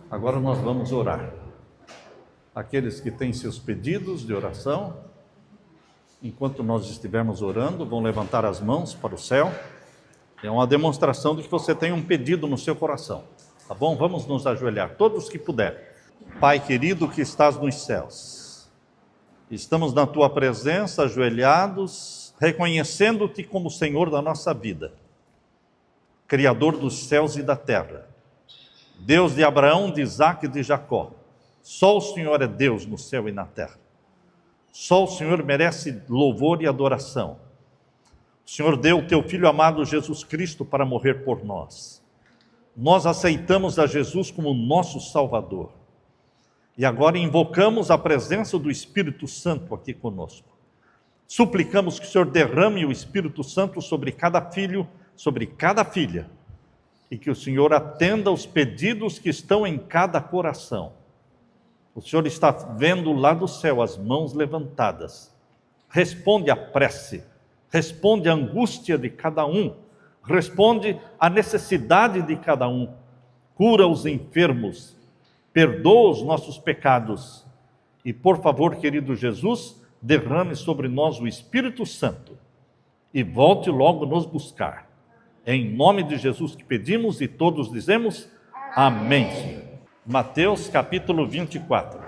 Agora nós vamos orar. Aqueles que têm seus pedidos de oração, enquanto nós estivermos orando, vão levantar as mãos para o céu. É uma demonstração de que você tem um pedido no seu coração, tá bom? Vamos nos ajoelhar, todos que puderem. Pai querido que estás nos céus, estamos na Tua presença, ajoelhados, reconhecendo-Te como Senhor da nossa vida, Criador dos céus e da terra, Deus de Abraão, de Isaque e de Jacó. Só o Senhor é Deus no céu e na terra. Só o Senhor merece louvor e adoração. O Senhor deu o Teu Filho amado Jesus Cristo para morrer por nós. Nós aceitamos a Jesus como nosso Salvador. E agora invocamos a presença do Espírito Santo aqui conosco. Suplicamos que o Senhor derrame o Espírito Santo sobre cada filho, sobre cada filha, e que o Senhor atenda os pedidos que estão em cada coração. O Senhor está vendo lá do céu as mãos levantadas. Responde à prece, responde à angústia de cada um, responde à necessidade de cada um. Cura os enfermos, perdoa os nossos pecados. E por favor, querido Jesus, derrame sobre nós o Espírito Santo e volte logo nos buscar. É em nome de Jesus que pedimos e todos dizemos amém, Senhor. Mateus capítulo 24.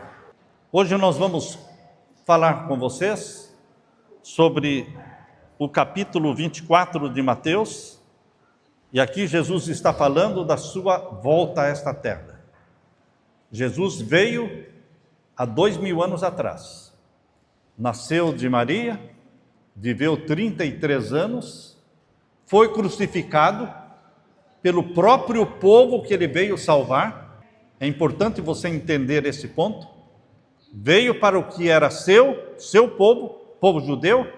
Hoje nós vamos falar com vocês sobre o capítulo 24 de Mateus. E aqui Jesus está falando da sua volta a esta terra. Jesus veio há 2000 anos atrás. Nasceu de Maria, viveu 33 anos, foi crucificado pelo próprio povo que ele veio salvar. É importante você entender esse ponto. Veio para o que era seu povo, povo judeu,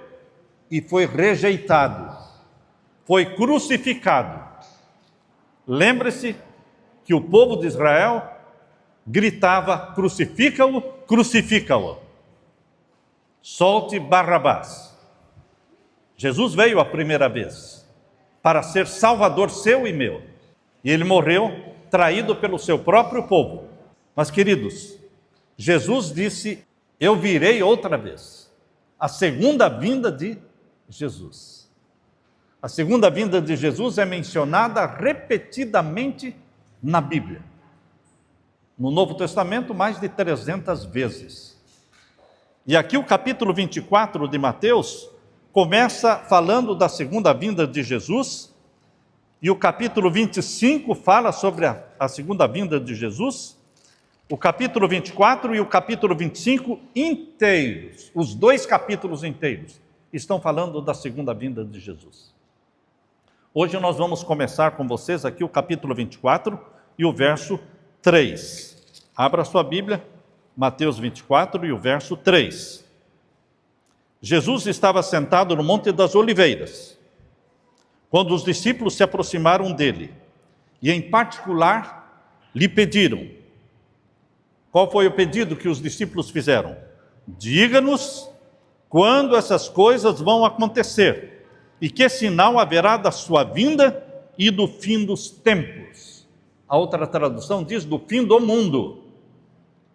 e foi rejeitado, foi crucificado. Lembre-se que o povo de Israel gritava: crucifica-o, crucifica-o, solte Barrabás. Jesus veio a primeira vez para ser salvador seu e meu, e ele morreu traído pelo seu próprio povo. Mas queridos, Jesus disse: eu virei outra vez. A segunda vinda de Jesus. A segunda vinda de Jesus é mencionada repetidamente na Bíblia. No Novo Testamento, mais de 300 vezes. E aqui o capítulo 24 de Mateus começa falando da segunda vinda de Jesus, e o capítulo 25 fala sobre a segunda vinda de Jesus. O capítulo 24 e o capítulo 25 inteiros, os dois capítulos inteiros, estão falando da segunda vinda de Jesus. Hoje nós vamos começar com vocês aqui o capítulo 24 e o verso 3. Abra sua Bíblia, Mateus 24 e o verso 3. Jesus estava sentado no Monte das Oliveiras, quando os discípulos se aproximaram dele, e em particular lhe pediram. Qual foi o pedido que os discípulos fizeram? Diga-nos quando essas coisas vão acontecer, e que sinal haverá da sua vinda e do fim dos tempos. A outra tradução diz do fim do mundo.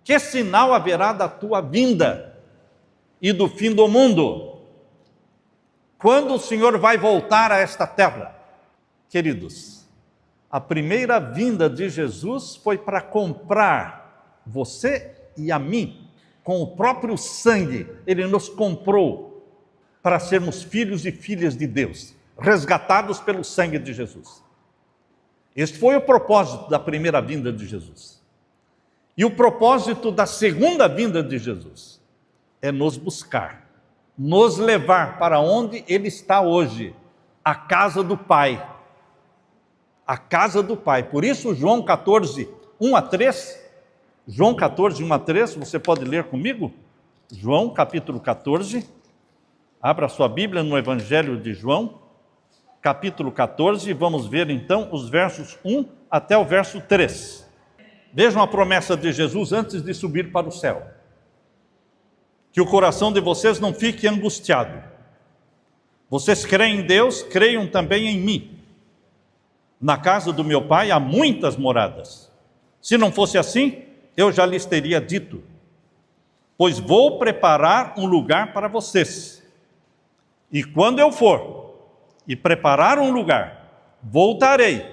Que sinal haverá da tua vinda e do fim do mundo? Quando o Senhor vai voltar a esta terra? Queridos, a primeira vinda de Jesus foi para comprar você e a mim com o próprio sangue. Ele nos comprou para sermos filhos e filhas de Deus, resgatados pelo sangue de Jesus. Este foi o propósito da primeira vinda de Jesus. E o propósito da segunda vinda de Jesus é nos buscar, nos levar para onde Ele está hoje, a casa do Pai. A casa do Pai. Por isso João 14, 1 a 3, João 14, 1 a 3, você pode ler comigo? João capítulo 14, abra sua Bíblia no Evangelho de João, capítulo 14, e vamos ver então os versos 1 até o verso 3. Vejam a promessa de Jesus antes de subir para o céu. Que o coração de vocês não fique angustiado. Vocês creem em Deus, creiam também em mim. Na casa do meu Pai há muitas moradas. Se não fosse assim, eu já lhes teria dito, pois vou preparar um lugar para vocês. E quando eu for e preparar um lugar, voltarei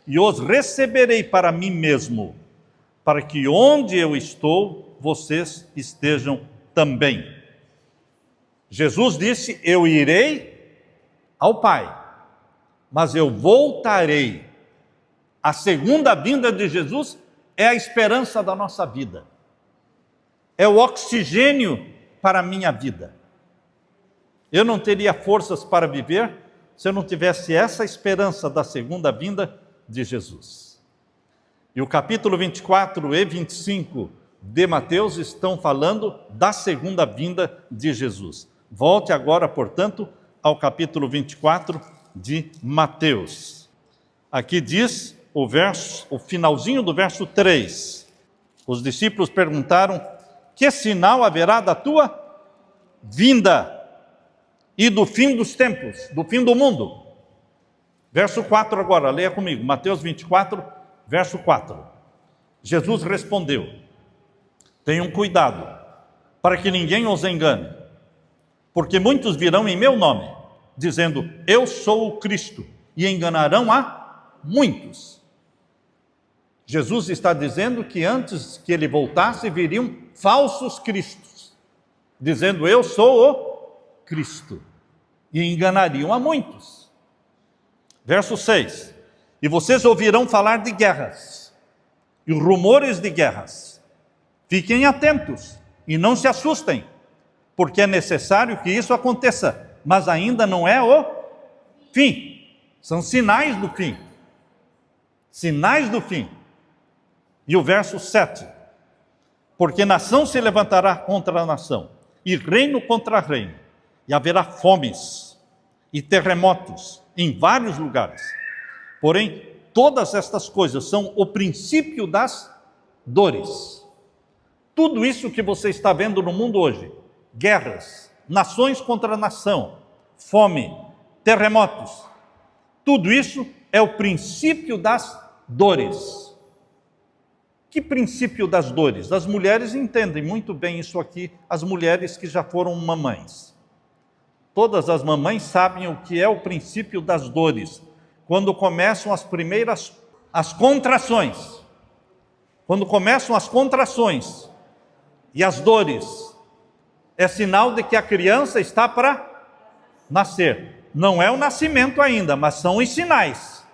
e os receberei para mim mesmo, para que onde eu estou, vocês estejam também. Jesus disse: eu irei ao Pai, mas eu voltarei. A segunda vinda de Jesus é a esperança da nossa vida. É o oxigênio para a minha vida. Eu não teria forças para viver se eu não tivesse essa esperança da segunda vinda de Jesus. E o capítulo 24 e 25 de Mateus estão falando da segunda vinda de Jesus. Volte agora, portanto, ao capítulo 24 de Mateus. Aqui diz o finalzinho do verso 3. Os discípulos perguntaram: que sinal haverá da tua vinda e do fim dos tempos, do fim do mundo? Verso 4 agora, leia comigo, Mateus 24, verso 4. Jesus respondeu: tenham cuidado, para que ninguém os engane, porque muitos virão em meu nome, dizendo: eu sou o Cristo, e enganarão a muitos. Jesus está dizendo que antes que ele voltasse, viriam falsos cristos, dizendo: eu sou o Cristo, e enganariam a muitos. Verso 6: e vocês ouvirão falar de guerras e rumores de guerras. Fiquem atentos e não se assustem, porque é necessário que isso aconteça, mas ainda não é o fim. São sinais do fim. Sinais do fim. E o verso 7: porque nação se levantará contra a nação, e reino contra reino, e haverá fomes e terremotos em vários lugares. Porém, todas estas coisas são o princípio das dores. Tudo isso que você está vendo no mundo hoje, guerras, nações contra nação, fome, terremotos, tudo isso é o princípio das dores. Que princípio das dores? As mulheres entendem muito bem isso aqui, as mulheres que já foram mamães. Todas as mamães sabem o que é o princípio das dores. Quando começam as contrações. Quando começam as contrações e as dores, é sinal de que a criança está para nascer. Não é o nascimento ainda, mas são os sinais.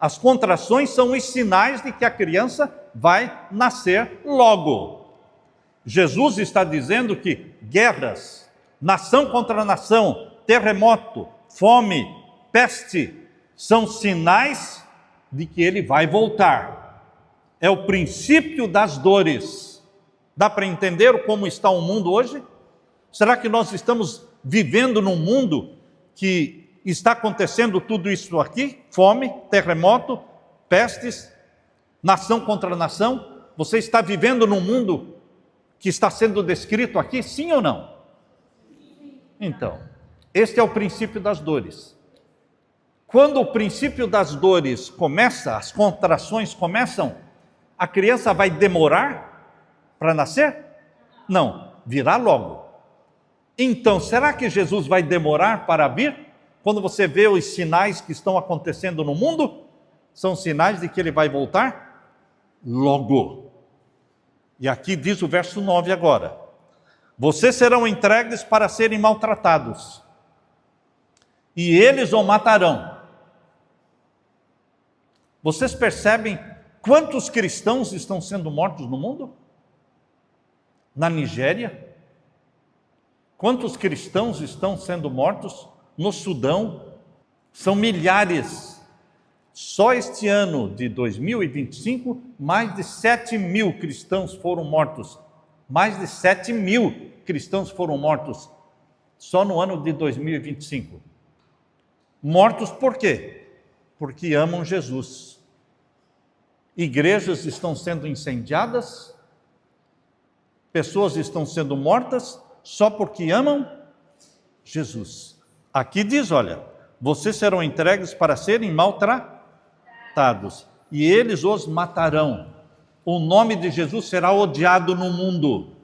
As contrações são os sinais de que a criança vai nascer logo. Jesus está dizendo que guerras, nação contra nação, terremoto, fome, peste, são sinais de que ele vai voltar. É o princípio das dores. Dá para entender como está o mundo hoje? Será que nós estamos vivendo num mundo que está acontecendo tudo isso aqui? Fome, terremoto, pestes, nação contra nação? Você está vivendo num mundo que está sendo descrito aqui, sim ou não? Então, este é o princípio das dores. Quando o princípio das dores começa, as contrações começam, a criança vai demorar para nascer? Não, virá logo. Então, será que Jesus vai demorar para vir? Quando você vê os sinais que estão acontecendo no mundo, são sinais de que ele vai voltar logo. E aqui diz o verso 9 agora: vocês serão entregues para serem maltratados, e eles o matarão. Vocês percebem quantos cristãos estão sendo mortos no mundo? Na Nigéria? Quantos cristãos estão sendo mortos no Sudão? São milhares. Só este ano de 2025, mais de 7.000 cristãos foram mortos. Mais de 7.000 cristãos foram mortos só no ano de 2025. Mortos por quê? Porque amam Jesus. Igrejas estão sendo incendiadas, pessoas estão sendo mortas só porque amam Jesus. Aqui diz, olha, vocês serão entregues para serem maltratados, e eles os matarão. o nome de Jesus será odiado no mundo.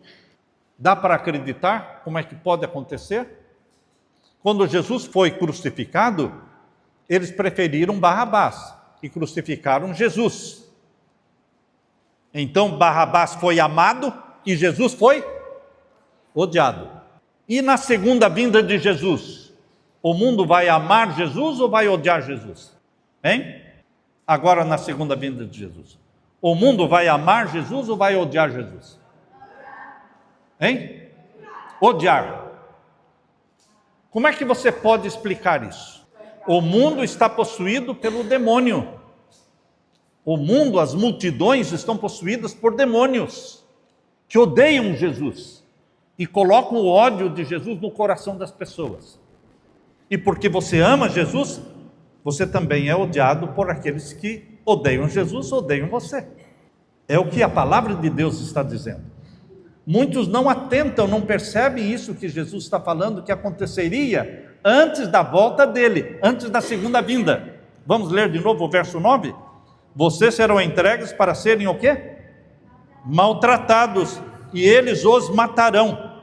Dá para acreditar como é que pode acontecer? Quando Jesus foi crucificado, eles preferiram Barrabás e crucificaram Jesus. Então Barrabás foi amado e Jesus foi odiado. E na segunda vinda de Jesus, o mundo vai amar Jesus ou vai odiar Jesus? Hein? Agora na segunda vinda de Jesus, o mundo vai amar Jesus ou vai odiar Jesus? Hein? Odiar. Como é que você pode explicar isso? O mundo está possuído pelo demônio. O mundo, as multidões estão possuídas por demônios que odeiam Jesus e colocam o ódio de Jesus no coração das pessoas. E porque você ama Jesus, você também é odiado por aqueles que odeiam Jesus, odeiam você. É o que a palavra de Deus está dizendo. Muitos não atentam, não percebem isso que Jesus está falando, que aconteceria antes da volta dele, antes da segunda vinda. Vamos ler de novo o verso 9? Vocês serão entregues para serem o quê? Maltratados, e eles os matarão.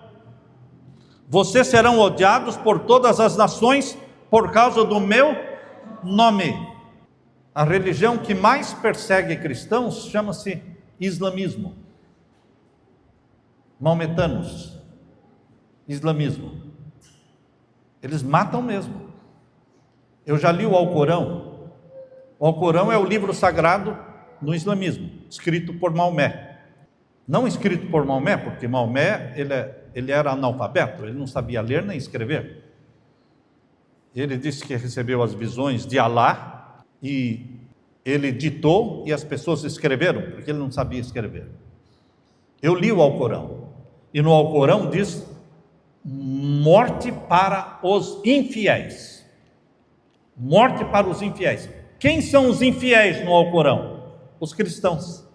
Vocês serão odiados por todas as nações por causa do meu nome. A religião que mais persegue cristãos chama-se islamismo. Maometanos, islamismo. Eles matam mesmo. Eu já li o Alcorão. O Alcorão é o livro sagrado no islamismo, escrito por Maomé. Não escrito por Maomé, porque Maomé ele era analfabeto, ele não sabia ler nem escrever. Ele disse que recebeu as visões de Alá e ele ditou e as pessoas escreveram, porque ele não sabia escrever. Eu li o Alcorão. E no Alcorão diz: morte para os infiéis. Morte para os infiéis. Quem são os infiéis no Alcorão? Os cristãos.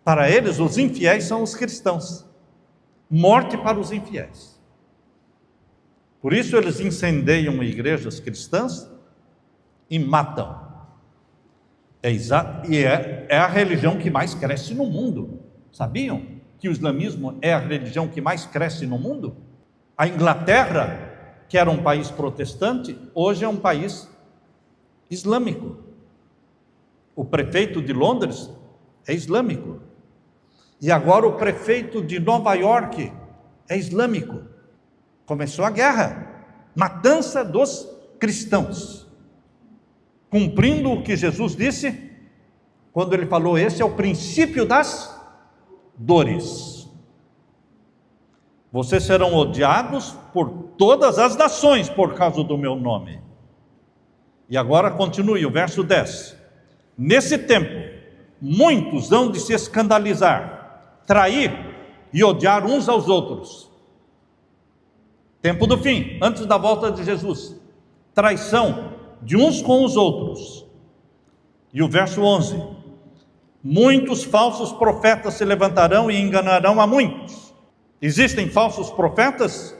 Para eles, os infiéis são os cristãos. Morte para os infiéis. Por isso eles incendeiam igrejas cristãs e matam. É a religião que mais cresce no mundo. Sabiam que o islamismo é a religião que mais cresce no mundo? A Inglaterra, que era um país protestante, hoje é um país islâmico. O prefeito de Londres é islâmico. E agora o prefeito de Nova York é islâmico. Começou a guerra, matança dos cristãos, cumprindo o que Jesus disse, quando ele falou: esse é o princípio das dores. Vocês serão odiados por todas as nações por causa do meu nome. E agora continue o verso 10. Nesse tempo, muitos hão de se escandalizar, trair e odiar uns aos outros. Tempo do fim, antes da volta de Jesus. Traição de uns com os outros. E o verso 11. Muitos falsos profetas se levantarão e enganarão a muitos. Existem falsos profetas?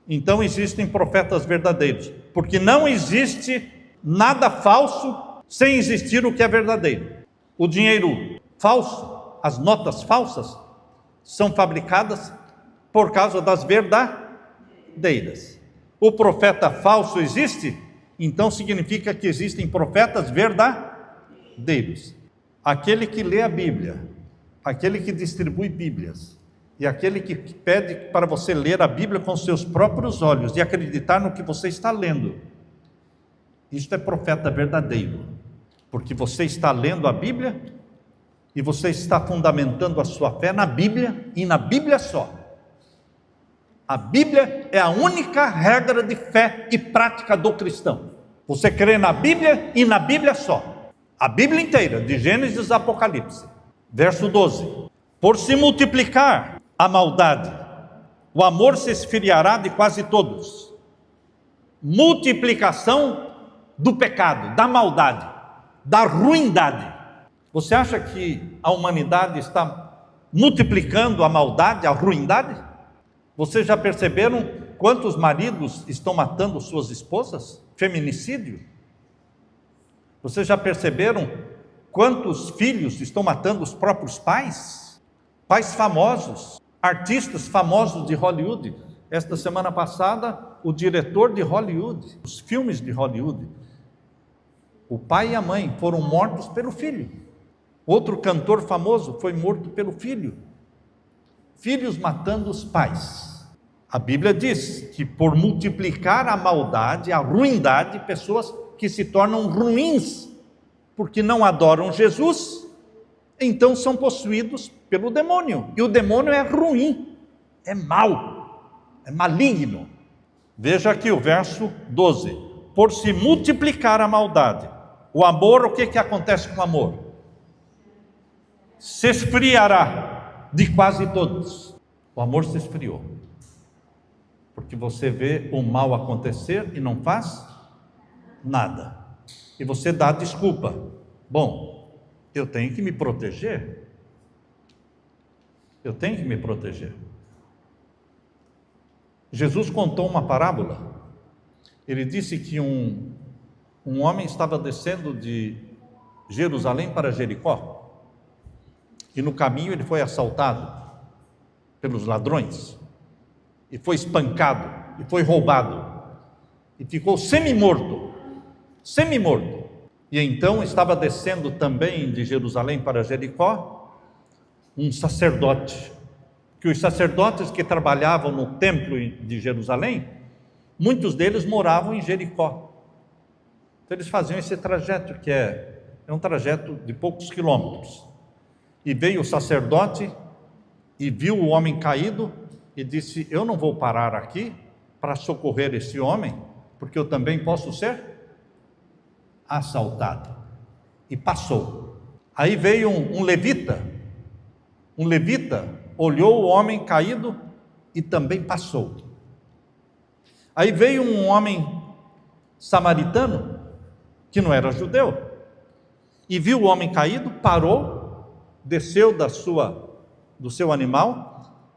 Então existem profetas verdadeiros, porque não existe nada falso sem existir o que é verdadeiro. O dinheiro falso, as notas falsas, são fabricadas por causa das verdadeiras. O profeta falso existe? Então significa que existem profetas verdadeiros. Aquele que lê a Bíblia, aquele que distribui Bíblias, e aquele que pede para você ler a Bíblia com seus próprios olhos e acreditar no que você está lendo, isto é profeta verdadeiro, porque você está lendo a Bíblia e você está fundamentando a sua fé na Bíblia e na Bíblia só. A Bíblia é a única regra de fé e prática do cristão. Você crê na Bíblia e na Bíblia só. A Bíblia inteira, de Gênesis a Apocalipse. Verso 12. Por se multiplicar a maldade, o amor se esfriará de quase todos. Multiplicação do pecado, da maldade, da ruindade. Você acha que a humanidade está multiplicando a maldade, a ruindade? Vocês já perceberam quantos maridos estão matando suas esposas? Feminicídio? Vocês já perceberam Quantos filhos estão matando os próprios pais? Pais famosos, artistas famosos de Hollywood. Esta semana passada, o diretor de Hollywood, os filmes de Hollywood, o pai e a mãe foram mortos pelo filho. Outro cantor famoso foi morto pelo filho. Filhos matando os pais. A Bíblia diz que por multiplicar a maldade, a ruindade, pessoas que se tornam ruins, porque não adoram Jesus, então são possuídos pelo demônio. E o demônio é ruim, é mau, é maligno. Veja aqui o verso 12. Por se multiplicar a maldade, o amor, o que acontece com o amor? Se esfriará de quase todos. O amor se esfriou. Porque você vê o mal acontecer e não faz nada. E você dá desculpa. Bom, eu tenho que me proteger. Eu tenho que me proteger. Jesus contou uma parábola. Ele disse que um homem estava descendo de Jerusalém para Jericó. E no caminho ele foi assaltado pelos ladrões. E foi espancado. E foi roubado. E ficou semi-morto. Semi-morto. E então estava descendo também de Jerusalém para Jericó um sacerdote. Que os sacerdotes que trabalhavam no templo de Jerusalém, muitos deles moravam em Jericó. Então eles faziam esse trajeto, que é um trajeto de poucos quilômetros. E veio o sacerdote e viu o homem caído e disse: eu não vou parar aqui para socorrer esse homem, porque eu também posso ser assaltado. E passou. Aí veio um levita. Um levita olhou o homem caído e também passou. Aí veio um homem samaritano, que não era judeu, e viu o homem caído, parou, desceu do seu animal,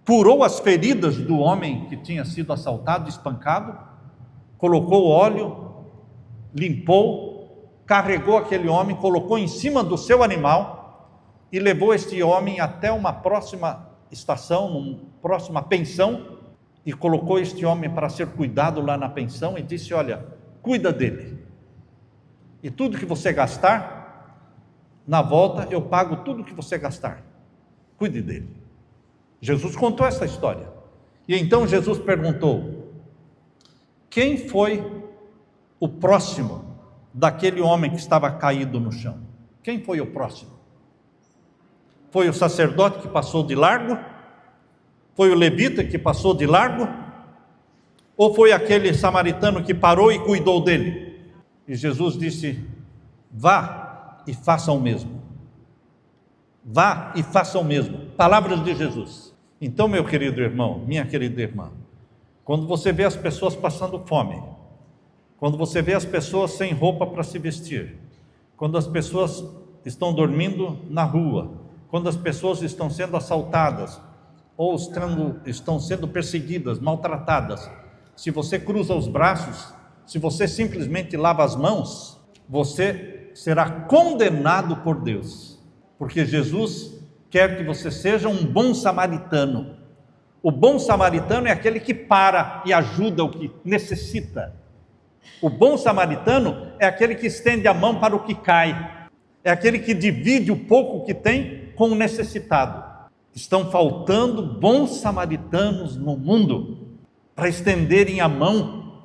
curou as feridas do homem que tinha sido assaltado, espancado, colocou óleo, limpou, carregou aquele homem, colocou em cima do seu animal e levou este homem até uma próxima estação, uma próxima pensão, e colocou este homem para ser cuidado lá na pensão e disse: olha, cuida dele, e tudo que você gastar, na volta eu pago tudo que você gastar, cuide dele. Jesus contou essa história. E então Jesus perguntou: quem foi o próximo daquele homem que estava caído no chão? Quem foi o próximo? Foi o sacerdote que passou de largo? Foi o levita que passou de largo? Ou foi aquele samaritano que parou e cuidou dele? E Jesus disse: vá e faça o mesmo. Vá e faça o mesmo. Palavras de Jesus. Então, meu querido irmão, minha querida irmã, quando você vê as pessoas passando fome, quando você vê as pessoas sem roupa para se vestir, quando as pessoas estão dormindo na rua, quando as pessoas estão sendo assaltadas, ou estão sendo perseguidas, maltratadas, se você cruza os braços, se você simplesmente lava as mãos, você será condenado por Deus, porque Jesus quer que você seja um bom samaritano. O bom samaritano é aquele que para e ajuda o que necessita. O bom samaritano é aquele que estende a mão para o que cai, é aquele que divide o pouco que tem com o necessitado. Estão faltando bons samaritanos no mundo, para estenderem a mão,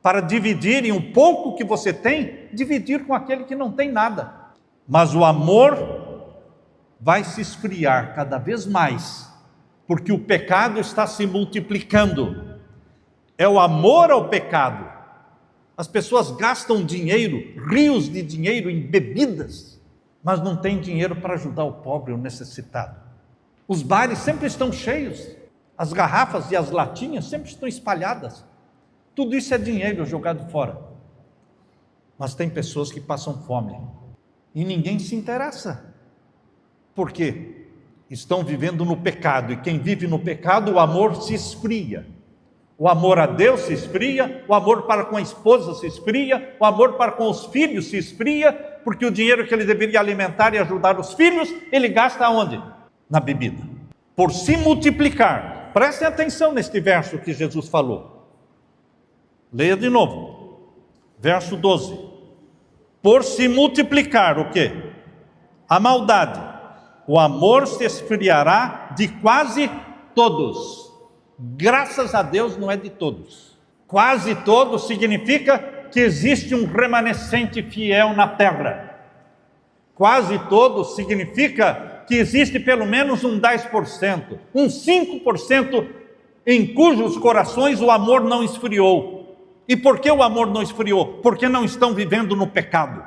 para dividirem o pouco que você tem, dividir com aquele que não tem nada. Mas o amor vai se esfriar cada vez mais, porque o pecado está se multiplicando. É o amor ao pecado. As pessoas gastam dinheiro, rios de dinheiro em bebidas, mas não tem dinheiro para ajudar o pobre, o necessitado. Os bares sempre estão cheios, as garrafas e as latinhas sempre estão espalhadas. Tudo isso é dinheiro jogado fora. Mas tem pessoas que passam fome e ninguém se interessa. Por quê? Estão vivendo no pecado, e quem vive no pecado, o amor se esfria. O amor a Deus se esfria, o amor para com a esposa se esfria, o amor para com os filhos se esfria, porque o dinheiro que ele deveria alimentar e ajudar os filhos, ele gasta onde? Na bebida. Por se multiplicar. Prestem atenção neste verso que Jesus falou. Leia de novo. Verso 12. Por se multiplicar o quê? A maldade. O amor se esfriará de quase todos. Graças a Deus não é de todos. Quase todos significa que existe um remanescente fiel na terra. Quase todos significa que existe pelo menos um 10%, um 5% em cujos corações o amor não esfriou. E por que o amor não esfriou? Porque não estão vivendo no pecado.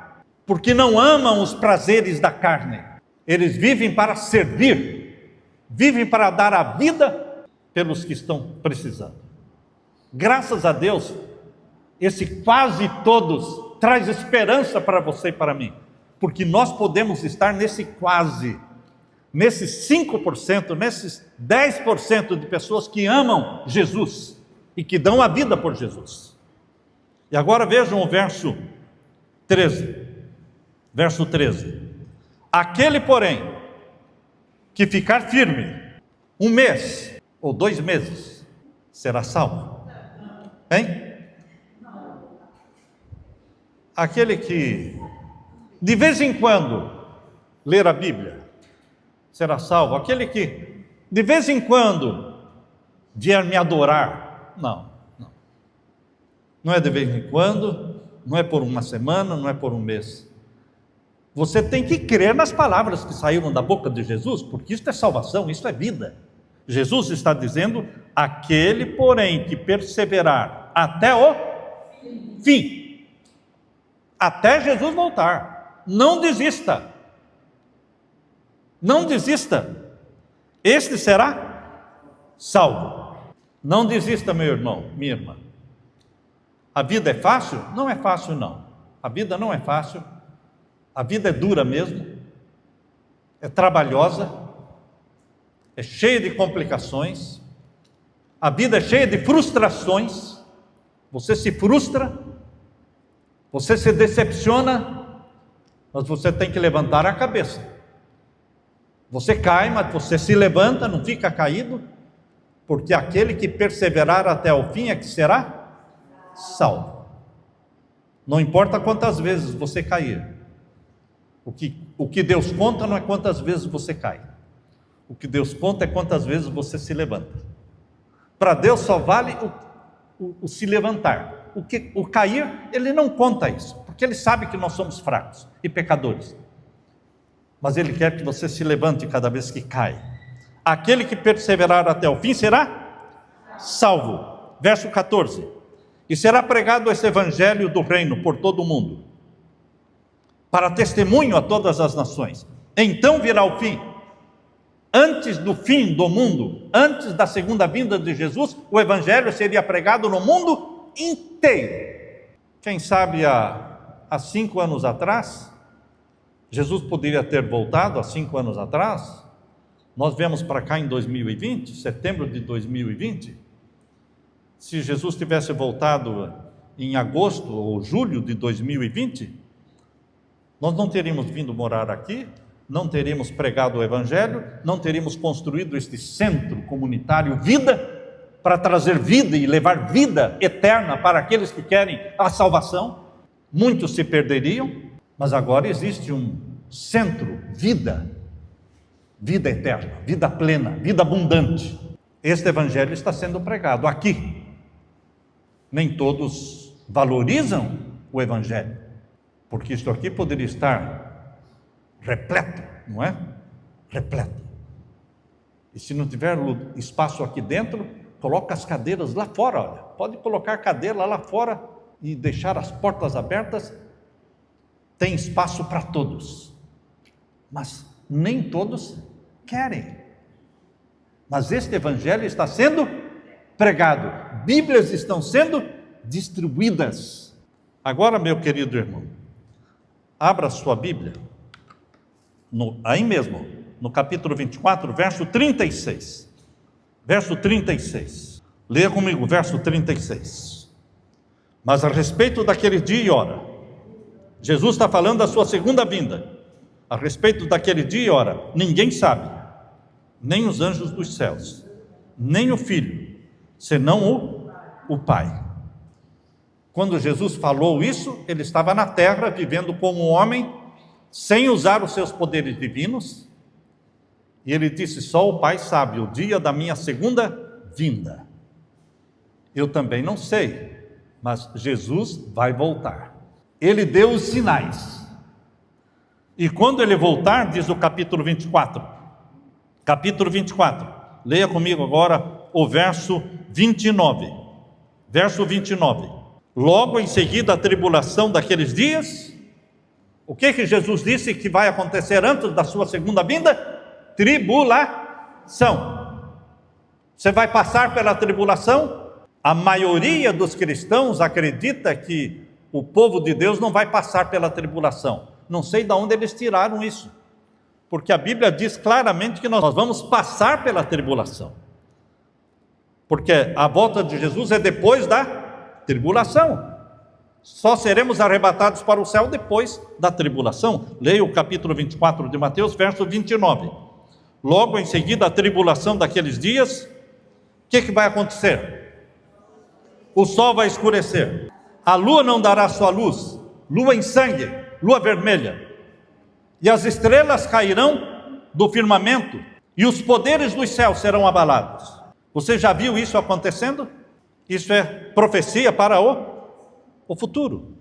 Porque não amam os prazeres da carne. Eles vivem para servir. Vivem para dar a vida pelos que estão precisando. Graças a Deus, esse quase todos traz esperança para você e para mim, porque nós podemos estar nesse quase, nesses 5%, nesses 10% de pessoas que amam Jesus e que dão a vida por Jesus. E agora vejam o verso 13. Verso 13. Aquele, porém, que ficar firme 1 mês ou 2 meses, será salvo. Hein? Aquele que, de vez em quando, ler a Bíblia, será salvo. Aquele que, de vez em quando, vier me adorar, não. Não é de vez em quando, não é por uma semana, não é por um mês. Você tem que crer nas palavras que saíram da boca de Jesus, porque isso é salvação, isso é vida. Jesus está dizendo, aquele, porém, que perseverar até o fim, até Jesus voltar, não desista, não desista, este será salvo. Não desista, meu irmão, minha irmã. A vida é fácil? Não é fácil, não. A vida não é fácil, a vida é dura mesmo, é trabalhosa, é cheia de complicações, a vida é cheia de frustrações, você se frustra, você se decepciona, mas você tem que levantar a cabeça. Você cai, mas você se levanta, não fica caído, porque aquele que perseverar até o fim é que será salvo. Não importa quantas vezes você cair, o que Deus conta não é quantas vezes você cai. O que Deus conta é quantas vezes você se levanta. Para Deus só vale o se levantar. O cair, Ele não conta isso, porque Ele sabe que nós somos fracos e pecadores. Mas Ele quer que você se levante cada vez que cai. Aquele que perseverar até o fim será salvo. Verso 14. E será pregado esse evangelho do reino por todo o mundo, para testemunho a todas as nações. Então virá o fim. Antes do fim do mundo, antes da segunda vinda de Jesus, o evangelho seria pregado no mundo inteiro. Quem sabe há 5 anos atrás, Jesus poderia ter voltado há 5 anos atrás. Nós viemos para cá em 2020, setembro de 2020. Se Jesus tivesse voltado em agosto ou julho de 2020, nós não teríamos vindo morar aqui, não teríamos pregado o evangelho, não teríamos construído este centro comunitário Vida, para trazer vida e levar vida eterna para aqueles que querem a salvação. Muitos se perderiam, mas agora existe um centro Vida, vida eterna, vida plena, vida abundante. Este evangelho está sendo pregado aqui. Nem todos valorizam o evangelho, porque isto aqui poderia estar repleto, não é? Repleto. E se não tiver espaço aqui dentro, coloca as cadeiras lá fora, olha. Pode colocar a cadeira lá fora e deixar as portas abertas. Tem espaço para todos. Mas nem todos querem. Mas este evangelho está sendo pregado. Bíblias estão sendo distribuídas. Agora, meu querido irmão, abra sua Bíblia. Aí mesmo, no capítulo 24, verso 36. Verso 36. Leia comigo, verso 36. Mas a respeito daquele dia e hora, Jesus está falando da sua segunda vinda. A respeito daquele dia e hora, ninguém sabe, nem os anjos dos céus, nem o Filho, senão o Pai. Quando Jesus falou isso, ele estava na terra, vivendo como um homem, sem usar os seus poderes divinos, e ele disse: só o Pai sabe o dia da minha segunda vinda. Eu também não sei, mas Jesus vai voltar. Ele deu os sinais. E quando ele voltar, diz o capítulo 24, leia comigo agora o verso 29. Verso 29. Logo em seguida a tribulação daqueles dias, o que Jesus disse que vai acontecer antes da sua segunda vinda? Tribulação. Você vai passar pela tribulação? A maioria dos cristãos acredita que o povo de Deus não vai passar pela tribulação. Não sei de onde eles tiraram isso, porque a Bíblia diz claramente que nós vamos passar pela tribulação, porque a volta de Jesus é depois da tribulação. Só seremos arrebatados para o céu depois da tribulação. Leia o capítulo 24 de Mateus, verso 29. Logo em seguida a tribulação daqueles dias, o que vai acontecer? O sol vai escurecer, a lua não dará sua luz, lua em sangue, lua vermelha, e as estrelas cairão do firmamento, e os poderes dos céus serão abalados. Você já viu isso acontecendo? Isso é profecia para o futuro.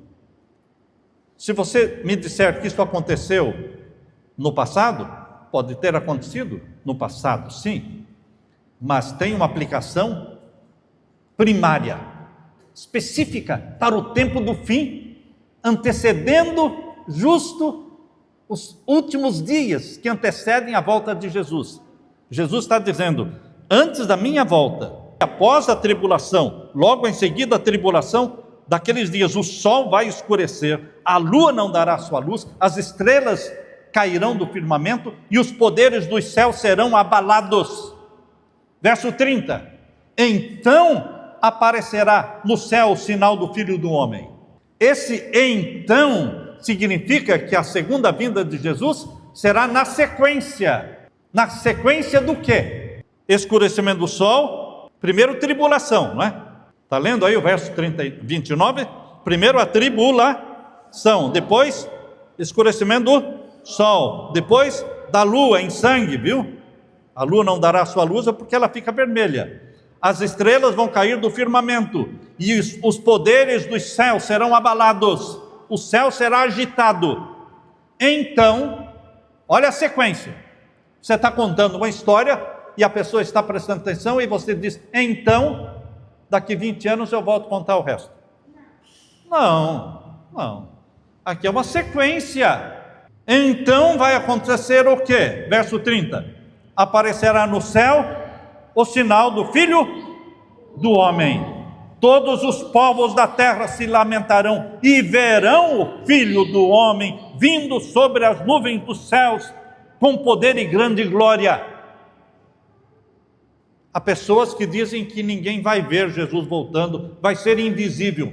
Se você me disser que isso aconteceu no passado, pode ter acontecido no passado, sim, mas tem uma aplicação primária, específica para o tempo do fim, antecedendo justo os últimos dias que antecedem a volta de Jesus. Jesus está dizendo: antes da minha volta, após a tribulação, logo em seguida a tribulação daqueles dias, o sol vai escurecer, a lua não dará sua luz, as estrelas cairão do firmamento e os poderes dos céus serão abalados. Verso 30. Então aparecerá no céu o sinal do Filho do Homem. Esse então significa que a segunda vinda de Jesus será na sequência. Na sequência do quê? Escurecimento do sol, primeiro tribulação, não é? Está lendo aí o verso 29? Primeiro a tribulação, depois escurecimento do sol, depois da lua em sangue, viu? A lua não dará sua luz porque ela fica vermelha. As estrelas vão cair do firmamento e os poderes dos céus serão abalados. O céu será agitado. Então, olha a sequência. Você está contando uma história e a pessoa está prestando atenção e você diz: então, daqui 20 anos eu volto a contar o resto. Não. Aqui é uma sequência. Então vai acontecer o quê? Verso 30. Aparecerá no céu o sinal do Filho do Homem. Todos os povos da terra se lamentarão e verão o Filho do Homem vindo sobre as nuvens dos céus com poder e grande glória. Há pessoas que dizem que ninguém vai ver Jesus voltando, vai ser invisível.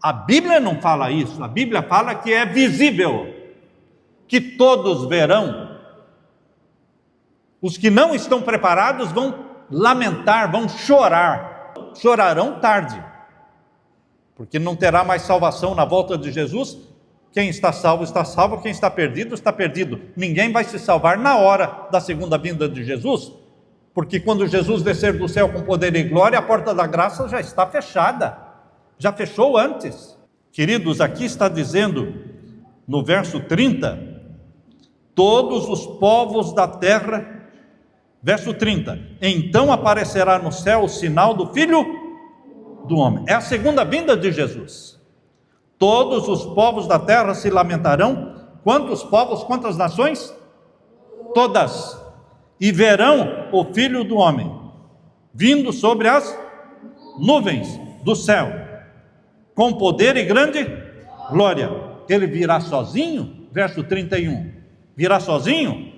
A Bíblia não fala isso, a Bíblia fala que é visível, que todos verão. Os que não estão preparados vão lamentar, vão chorar, chorarão tarde, porque não terá mais salvação na volta de Jesus. Quem está salvo, quem está perdido. Ninguém vai se salvar na hora da segunda vinda de Jesus, porque quando Jesus descer do céu com poder e glória, a porta da graça já está fechada, já fechou antes. Queridos, aqui está dizendo, no verso 30, todos os povos da terra. Verso 30, então aparecerá no céu o sinal do Filho do Homem. É a segunda vinda de Jesus. Todos os povos da terra se lamentarão. Quantos povos, quantas nações? Todas. E verão o Filho do Homem vindo sobre as nuvens do céu, com poder e grande glória. Ele virá sozinho? Verso 31. Virá sozinho?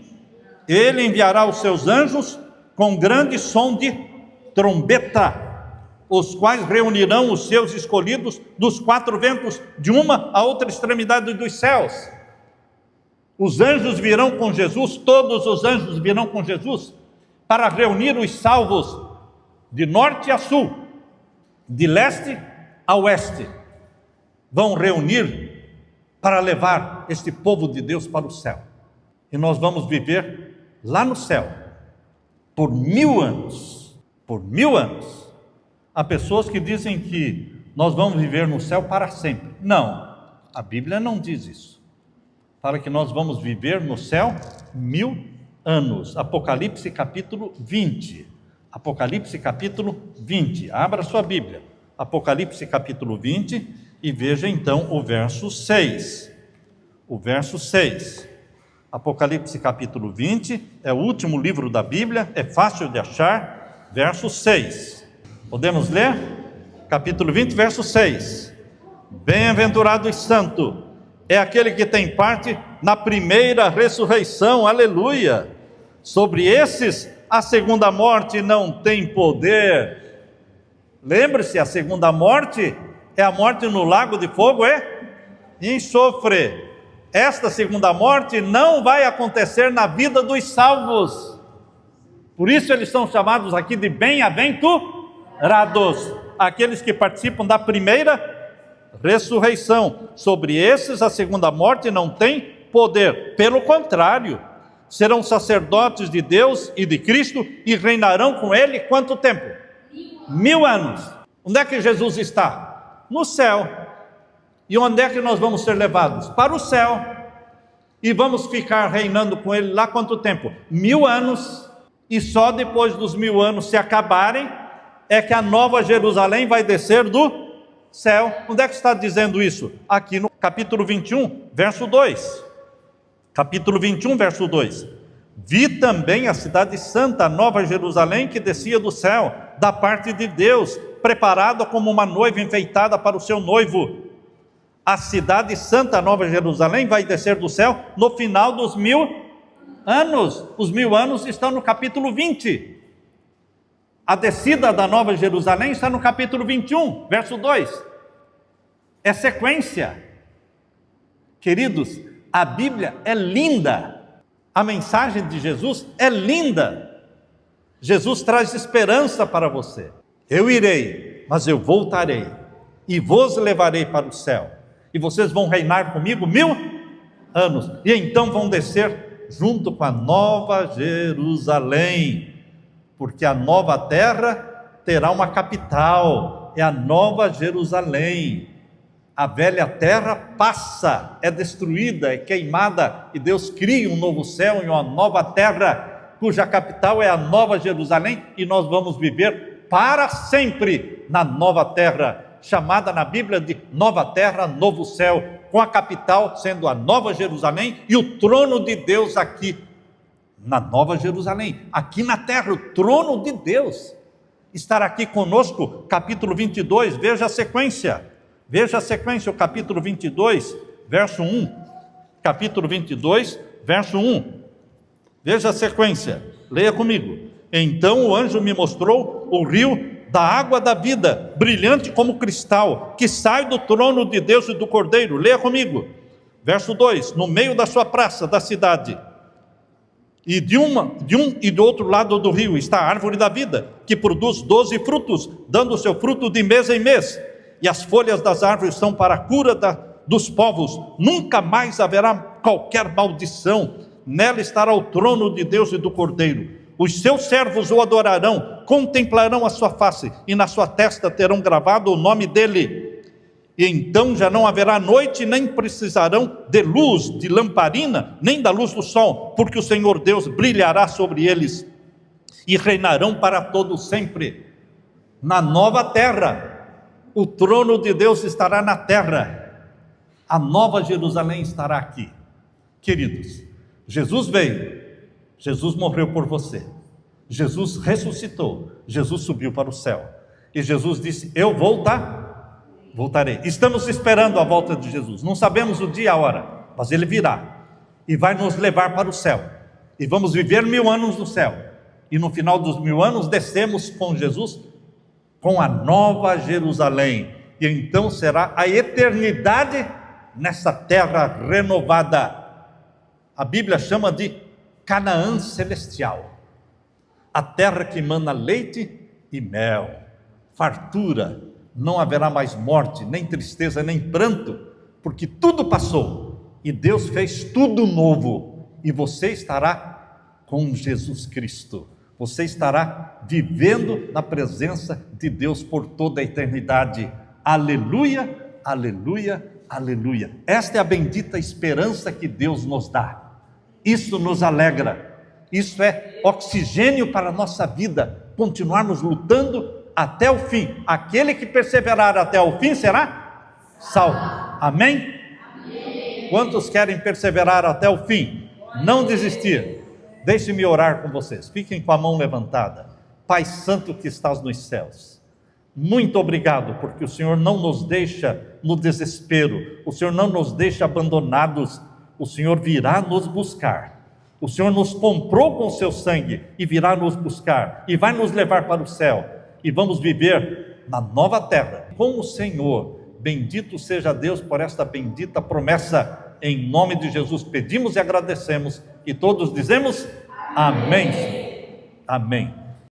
Ele enviará os seus anjos com grande som de trombeta, os quais reunirão os seus escolhidos dos quatro ventos, de uma a outra extremidade dos céus. Os anjos virão com Jesus, todos os anjos virão com Jesus, para reunir os salvos de norte a sul, de leste a oeste. Vão reunir para levar este povo de Deus para o céu. E nós vamos viver lá no céu, por 1000 anos. Por 1000 anos. Há pessoas que dizem que nós vamos viver no céu para sempre. Não, a Bíblia não diz isso. Fala que nós vamos viver no céu 1000 anos. Apocalipse capítulo 20. Apocalipse capítulo 20. Abra sua Bíblia. Apocalipse capítulo 20 e veja então o verso 6. O verso 6. Apocalipse capítulo 20 é o último livro da Bíblia, é fácil de achar. Verso 6. Podemos ler? Capítulo 20, verso 6. Bem-aventurado e santo é aquele que tem parte na primeira ressurreição, aleluia. Sobre esses, a segunda morte não tem poder. Lembre-se, a segunda morte é a morte no lago de fogo e enxofre. Esta segunda morte não vai acontecer na vida dos salvos. Por isso eles são chamados aqui de bem-aventurados, aqueles que participam da primeira ressurreição. Sobre esses a segunda morte não tem poder. Pelo contrário, serão sacerdotes de Deus e de Cristo e reinarão com Ele quanto tempo? 1000 anos. Onde é que Jesus está? No céu. E onde é que nós vamos ser levados? Para o céu. E vamos ficar reinando com Ele lá quanto tempo? 1000 anos. E só depois dos 1000 anos se acabarem é que a nova Jerusalém vai descer do céu. Onde é que está dizendo isso? Aqui no capítulo 21, verso 2. Capítulo 21, verso 2. Vi também a cidade santa, a nova Jerusalém, que descia do céu, da parte de Deus, preparada como uma noiva enfeitada para o seu noivo. A cidade santa, a nova Jerusalém, vai descer do céu no final dos 1000 anos. Os 1000 anos estão no capítulo 20. A descida da nova Jerusalém está no capítulo 21, verso 2. É sequência. Queridos, a Bíblia é linda. A mensagem de Jesus é linda. Jesus traz esperança para você. Eu irei, mas eu voltarei e vos levarei para o céu. E vocês vão reinar comigo 1000 anos. E então vão descer junto com a nova Jerusalém. Porque a nova terra terá uma capital, é a nova Jerusalém. A velha terra passa, é destruída, é queimada, e Deus cria um novo céu e uma nova terra, cuja capital é a nova Jerusalém, e nós vamos viver para sempre na nova terra, chamada na Bíblia de nova terra, novo céu, com a capital sendo a nova Jerusalém e o trono de Deus aqui na nova Jerusalém, aqui na terra. O trono de Deus estará aqui conosco. Capítulo 22, veja a sequência, o capítulo 22, verso 1, capítulo 22, verso 1, veja a sequência, leia comigo. Então o anjo me mostrou o rio da água da vida, brilhante como cristal, que sai do trono de Deus e do Cordeiro. Leia comigo, verso 2, no meio da sua praça, da cidade, e de um e do outro lado do rio está a árvore da vida, que produz 12 frutos, dando o seu fruto de mês em mês, e as folhas das árvores são para a cura dos povos. Nunca mais haverá qualquer maldição. Nela estará o trono de Deus e do Cordeiro. Os seus servos o adorarão, contemplarão a sua face, e na sua testa terão gravado o nome dele. E então já não haverá noite, nem precisarão de luz, de lamparina, nem da luz do sol, porque o Senhor Deus brilhará sobre eles, e reinarão para todo sempre. Na nova terra, o trono de Deus estará na terra, a nova Jerusalém estará aqui. Queridos, Jesus veio, Jesus morreu por você, Jesus ressuscitou, Jesus subiu para o céu, e Jesus disse: eu voltarei. Estamos esperando a volta de Jesus, não sabemos o dia e a hora, mas Ele virá, e vai nos levar para o céu, e vamos viver 1000 anos no céu, e no final dos 1000 anos descemos com Jesus com a nova Jerusalém, e então será a eternidade nessa terra renovada. A Bíblia chama de Canaã celestial, a terra que emana leite e mel, fartura, não haverá mais morte, nem tristeza, nem pranto, porque tudo passou, e Deus fez tudo novo, e você estará com Jesus Cristo, você estará vivendo na presença de Deus por toda a eternidade. Aleluia, aleluia, aleluia. Esta é a bendita esperança que Deus nos dá. Isso nos alegra, isso é oxigênio para a nossa vida, continuarmos lutando até o fim. Aquele que perseverar até o fim será salvo. Amém? Amém. Quantos querem perseverar até o fim? Não desistir. Deixe-me orar com vocês, fiquem com a mão levantada. Pai Santo que estás nos céus, muito obrigado, porque o Senhor não nos deixa no desespero, o Senhor não nos deixa abandonados, o Senhor virá nos buscar, o Senhor nos comprou com o seu sangue, e virá nos buscar, e vai nos levar para o céu, e vamos viver na nova terra, com o Senhor. Bendito seja Deus por esta bendita promessa, em nome de Jesus pedimos e agradecemos, e todos dizemos amém. Amém.